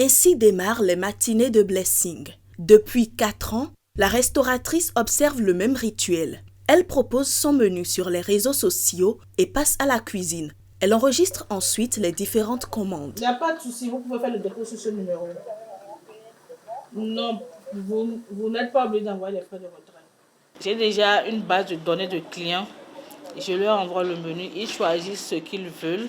Ainsi démarrent les matinées de Blessing. Depuis 4 ans, la restauratrice observe le même rituel. Elle propose son menu sur les réseaux sociaux et passe à la cuisine. Elle enregistre ensuite les différentes commandes. Il n'y a pas de souci, vous pouvez faire le dépôt sur ce numéro. Non, vous n'êtes pas obligé d'envoyer les frais de retrait. J'ai déjà une base de données de clients. Je leur envoie le menu, ils choisissent ce qu'ils veulent.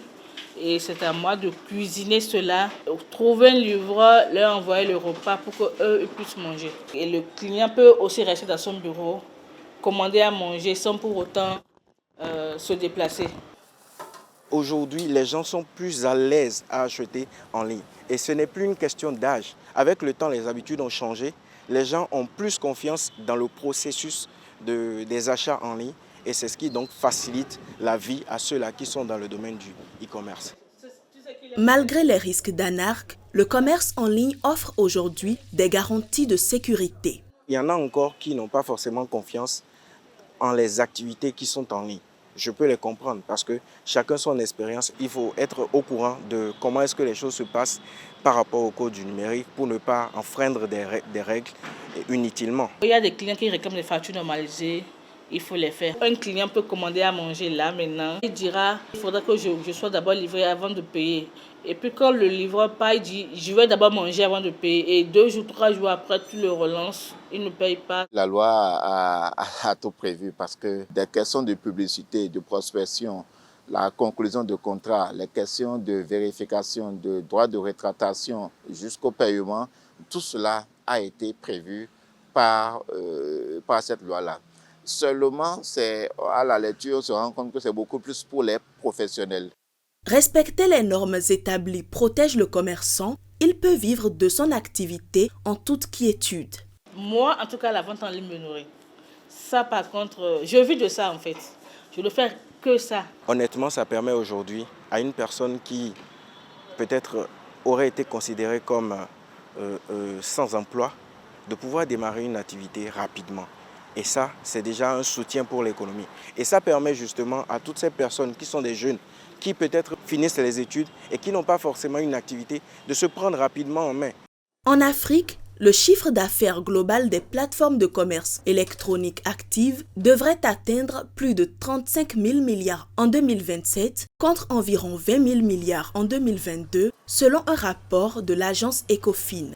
Et c'est à moi de cuisiner cela, trouver un livreur, leur envoyer le repas pour qu'eux puissent manger. Et le client peut aussi rester dans son bureau, commander à manger sans pour autant se déplacer. Aujourd'hui, les gens sont plus à l'aise à acheter en ligne. Et ce n'est plus une question d'âge. Avec le temps, les habitudes ont changé. Les gens ont plus confiance dans le processus des achats en ligne. Et c'est ce qui donc facilite la vie à ceux-là qui sont dans le domaine du e-commerce. Malgré les risques d'anarque, le commerce en ligne offre aujourd'hui des garanties de sécurité. Il y en a encore qui n'ont pas forcément confiance en les activités qui sont en ligne. Je peux les comprendre parce que chacun son expérience. Il faut être au courant de comment est-ce que les choses se passent par rapport au code du numérique pour ne pas enfreindre des règles inutilement. Il y a des clients qui réclament des factures normalisées. Il faut les faire. Un client peut commander à manger là maintenant. Il dira il faudra que je sois d'abord livré avant de payer. Et puis quand le livreur part, il dit je vais d'abord manger avant de payer. Et 2 jours, 3 jours après, tu le relances. Il ne paye pas. La loi a tout prévu parce que des questions de publicité, de prospection, la conclusion de contrat, les questions de vérification, de droit de rétractation jusqu'au paiement, tout cela a été prévu par cette loi-là. Seulement, à la lecture, on se rend compte que c'est beaucoup plus pour les professionnels. Respecter les normes établies protège le commerçant. Il peut vivre de son activité en toute quiétude. Moi, en tout cas, la vente en ligne me nourrit. Ça, par contre, je vis de ça, en fait. Je ne fais que ça. Honnêtement, ça permet aujourd'hui à une personne qui peut-être aurait été considérée comme sans emploi de pouvoir démarrer une activité rapidement. Et ça, c'est déjà un soutien pour l'économie. Et ça permet justement à toutes ces personnes qui sont des jeunes, qui peut-être finissent les études et qui n'ont pas forcément une activité, de se prendre rapidement en main. En Afrique, le chiffre d'affaires global des plateformes de commerce électronique actives devrait atteindre plus de 35 000 milliards en 2027 contre environ 20 000 milliards en 2022 selon un rapport de l'agence Ecofin.